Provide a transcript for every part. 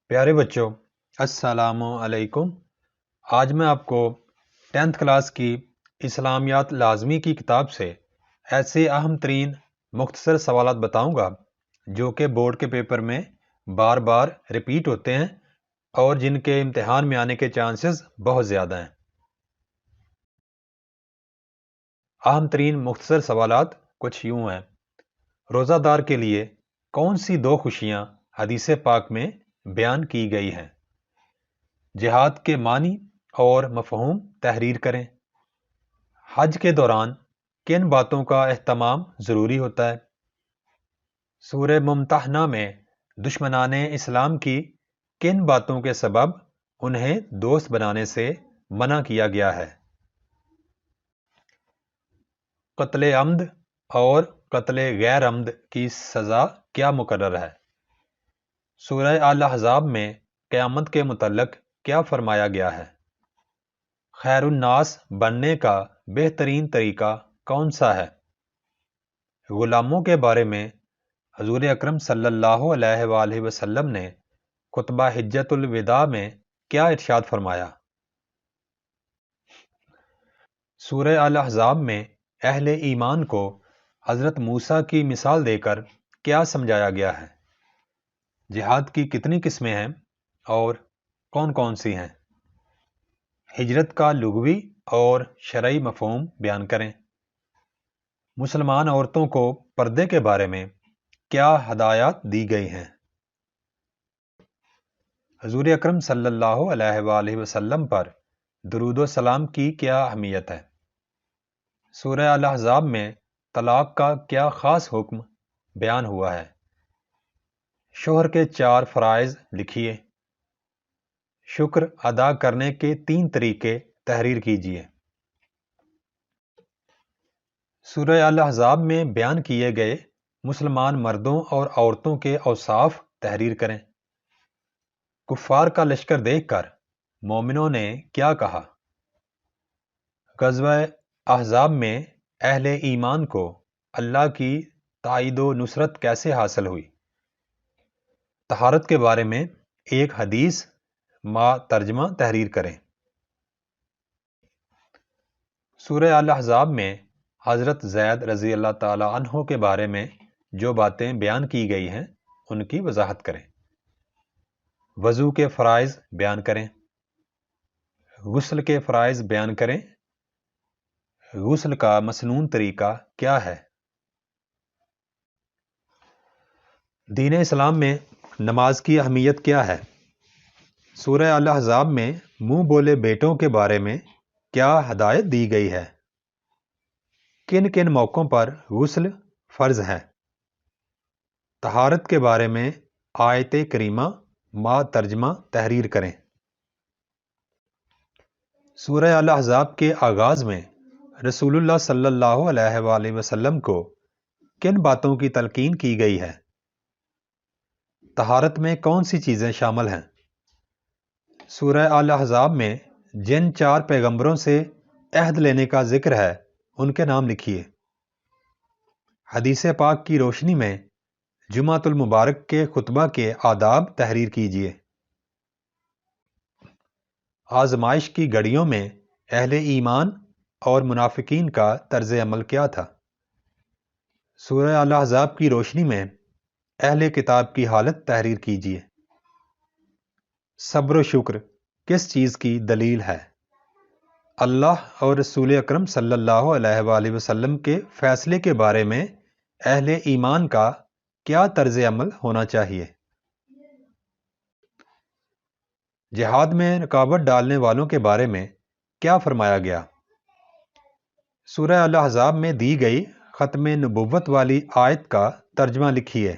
پیارے بچوں، السلام علیکم۔ آج میں آپ کو 10th کلاس کی اسلامیات لازمی کی کتاب سے ایسے اہم ترین مختصر سوالات بتاؤں گا جو کہ بورڈ کے پیپر میں بار بار ریپیٹ ہوتے ہیں اور جن کے امتحان میں آنے کے چانسز بہت زیادہ ہیں۔ اہم ترین مختصر سوالات کچھ یوں ہیں: روزہ دار کے لیے کون سی دو خوشیاں حدیث پاک میں بیان کی گئی ہیں؟ جہاد کے معنی اور مفہوم تحریر کریں۔ حج کے دوران کن باتوں کا اہتمام ضروری ہوتا ہے؟ سورہ ممتحنہ میں دشمنان اسلام کی کن باتوں کے سبب انہیں دوست بنانے سے منع کیا گیا ہے؟ قتل عمد اور قتل غیر عمد کی سزا کیا مقرر ہے؟ سورہ الاحزاب میں قیامت کے متعلق کیا فرمایا گیا ہے؟ خیر الناس بننے کا بہترین طریقہ کون سا ہے؟ غلاموں کے بارے میں حضور اکرم صلی اللہ علیہ وآلہ وسلم نے خطبہ حجۃ الوداع میں کیا ارشاد فرمایا؟ سورہ الاحزاب میں اہل ایمان کو حضرت موسیٰ کی مثال دے کر کیا سمجھایا گیا ہے؟ جہاد کی کتنی قسمیں ہیں اور کون کون سی ہیں؟ ہجرت کا لغوی اور شرعی مفہوم بیان کریں۔ مسلمان عورتوں کو پردے کے بارے میں کیا ہدایات دی گئی ہیں؟ حضور اکرم صلی اللہ علیہ وآلہ وسلم پر درود و سلام کی کیا اہمیت ہے؟ سورہ الاحزاب میں طلاق کا کیا خاص حکم بیان ہوا ہے؟ شوہر کے 4 فرائض لکھیے۔ شکر ادا کرنے کے 3 طریقے تحریر کیجیے۔ سورہ الاحزاب میں بیان کیے گئے مسلمان مردوں اور عورتوں کے اوصاف تحریر کریں۔ کفار کا لشکر دیکھ کر مومنوں نے کیا کہا؟ غزوہ احزاب میں اہل ایمان کو اللہ کی تائید و نصرت کیسے حاصل ہوئی؟ طہارت کے بارے میں ایک حدیث ترجمہ تحریر کریں۔ سورہ الاحزاب میں حضرت زید رضی اللہ تعالی عنہ کے بارے میں جو باتیں بیان کی گئی ہیں ان کی وضاحت کریں۔ وضو کے فرائض بیان کریں۔ غسل کے فرائض بیان کریں۔ غسل کا مسنون طریقہ کیا ہے؟ دین اسلام میں نماز کی اہمیت کیا ہے؟ سورہ الاحزاب میں منہ بولے بیٹوں کے بارے میں کیا ہدایت دی گئی ہے؟ کن کن موقعوں پر غسل فرض ہے؟ طہارت کے بارے میں آیت کریمہ ترجمہ تحریر کریں۔ سورہ الاحزاب کے آغاز میں رسول اللہ صلی اللہ علیہ وآلہ وسلم کو کن باتوں کی تلقین کی گئی ہے؟ طہارت میں کون سی چیزیں شامل ہیں؟ سورہ الاحزاب میں جن 4 پیغمبروں سے عہد لینے کا ذکر ہے ان کے نام لکھیے۔ حدیث پاک کی روشنی میں جمعۃ المبارک کے خطبہ کے آداب تحریر کیجیے۔ آزمائش کی گھڑیوں میں اہل ایمان اور منافقین کا طرز عمل کیا تھا؟ سورہ الاحزاب کی روشنی میں اہل کتاب کی حالت تحریر کیجیے۔ صبر و شکر کس چیز کی دلیل ہے؟ اللہ اور رسول اکرم صلی اللہ علیہ وآلہ وسلم کے فیصلے کے بارے میں اہل ایمان کا کیا طرز عمل ہونا چاہیے؟ جہاد میں رکاوٹ ڈالنے والوں کے بارے میں کیا فرمایا گیا؟ سورہ الاحزاب میں دی گئی ختم نبوت والی آیت کا ترجمہ لکھیے۔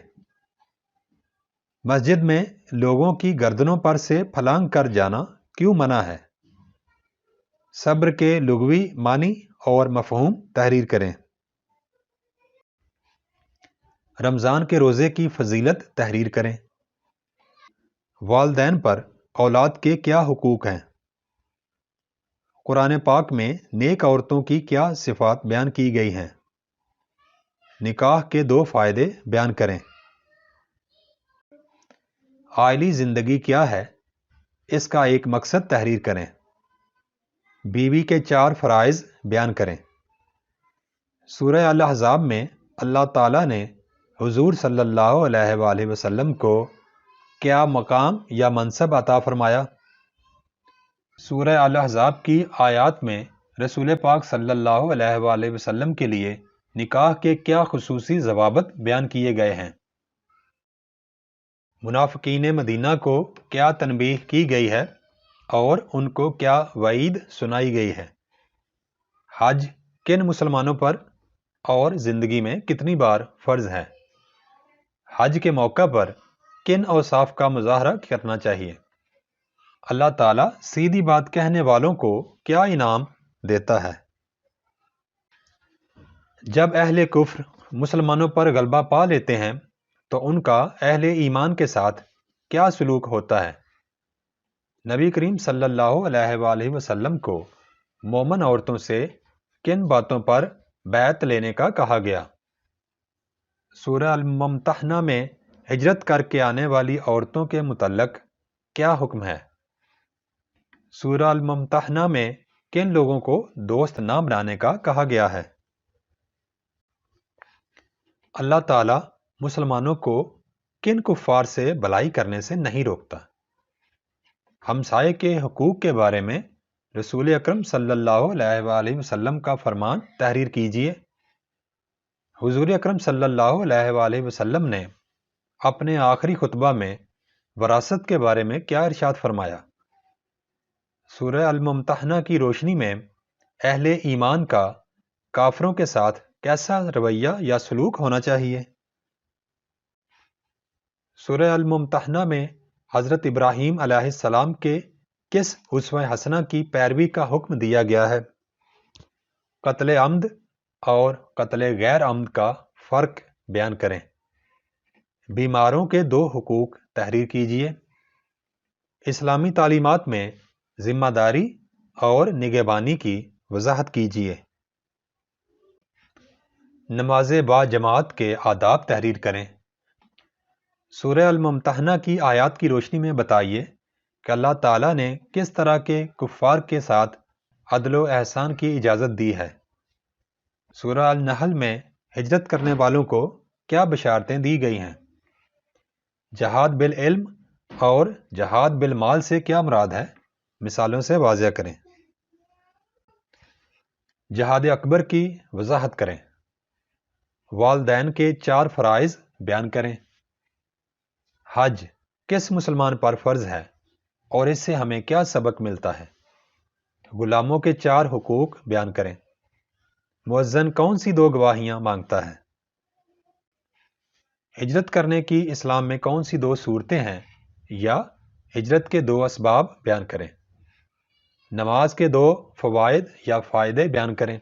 مسجد میں لوگوں کی گردنوں پر سے پھلانگ کر جانا کیوں منع ہے؟ صبر کے لغوی معنی اور مفہوم تحریر کریں۔ رمضان کے روزے کی فضیلت تحریر کریں۔ والدین پر اولاد کے کیا حقوق ہیں؟ قرآن پاک میں نیک عورتوں کی کیا صفات بیان کی گئی ہیں؟ نکاح کے 2 فائدے بیان کریں۔ عائلی زندگی کیا ہے، اس کا ایک مقصد تحریر کریں۔ بیوی کے 4 فرائض بیان کریں۔ سورہ الاحزاب میں اللہ تعالیٰ نے حضور صلی اللہ علیہ وآلہ وسلم کو کیا مقام یا منصب عطا فرمایا؟ سورہ الاحزاب کی آیات میں رسول پاک صلی اللہ علیہ وآلہ وسلم کے لیے نکاح کے کیا خصوصی ضوابط بیان کیے گئے ہیں؟ منافقین مدینہ کو کیا تنبیہ کی گئی ہے اور ان کو کیا وعید سنائی گئی ہے؟ حج کن مسلمانوں پر اور زندگی میں کتنی بار فرض ہے؟ حج کے موقع پر کن اوصاف کا مظاہرہ کرنا چاہیے؟ اللہ تعالیٰ سیدھی بات کہنے والوں کو کیا انعام دیتا ہے؟ جب اہل کفر مسلمانوں پر غلبہ پا لیتے ہیں تو ان کا اہل ایمان کے ساتھ کیا سلوک ہوتا ہے؟ نبی کریم صلی اللہ علیہ وآلہ وسلم کو مومن عورتوں سے کن باتوں پر بیعت لینے کا کہا گیا؟ سورہ الممتحنہ میں ہجرت کر کے آنے والی عورتوں کے متعلق کیا حکم ہے؟ سورہ الممتحنہ میں کن لوگوں کو دوست نہ بنانے کا کہا گیا ہے؟ اللہ تعالیٰ مسلمانوں کو کن کفار سے بھلائی کرنے سے نہیں روکتا؟ ہمسائے کے حقوق کے بارے میں رسول اکرم صلی اللہ علیہ وآلہ وسلم کا فرمان تحریر کیجیے۔ حضور اکرم صلی اللہ علیہ وآلہ وسلم نے اپنے آخری خطبہ میں وراثت کے بارے میں کیا ارشاد فرمایا؟ سورہ الممتحنہ کی روشنی میں اہل ایمان کا کافروں کے ساتھ کیسا رویہ یا سلوک ہونا چاہیے؟ سورہ الممتحنہ میں حضرت ابراہیم علیہ السلام کے کس اسوہ حسنہ کی پیروی کا حکم دیا گیا ہے؟ قتل عمد اور قتل غیر عمد کا فرق بیان کریں۔ بیماروں کے 2 حقوق تحریر کیجیے۔ اسلامی تعلیمات میں ذمہ داری اور نگہبانی کی وضاحت کیجیے۔ نماز با جماعت کے آداب تحریر کریں۔ سورہ الممتحنہ کی آیات کی روشنی میں بتائیے کہ اللہ تعالیٰ نے کس طرح کے کفار کے ساتھ عدل و احسان کی اجازت دی ہے۔ سورہ النحل میں ہجرت کرنے والوں کو کیا بشارتیں دی گئی ہیں؟ جہاد بالعلم اور جہاد بالمال سے کیا مراد ہے؟ مثالوں سے واضح کریں۔ جہاد اکبر کی وضاحت کریں۔ والدین کے 4 فرائض بیان کریں۔ حج کس مسلمان پر فرض ہے اور اس سے ہمیں کیا سبق ملتا ہے؟ غلاموں کے 4 حقوق بیان کریں۔ مؤذن کون سی 2 گواہیاں مانگتا ہے؟ ہجرت کرنے کی اسلام میں کون سی 2 صورتیں ہیں یا ہجرت کے 2 اسباب بیان کریں۔ نماز کے 2 فوائد یا فائدے بیان کریں۔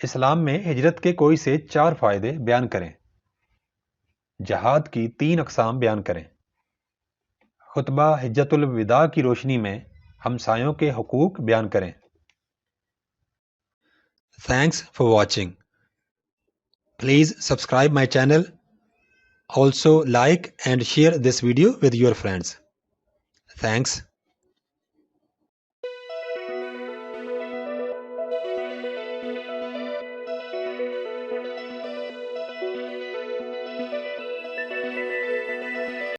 اسلام میں ہجرت کے کوئی سے 4 فائدے بیان کریں۔ جہاد کی 3 اقسام بیان کریں۔ خطبہ حجت الوداع کی روشنی میں ہمسایوں کے حقوق بیان کریں۔ Thanks for watching. Please subscribe my channel. Also like and share this video with your friends. Thanks.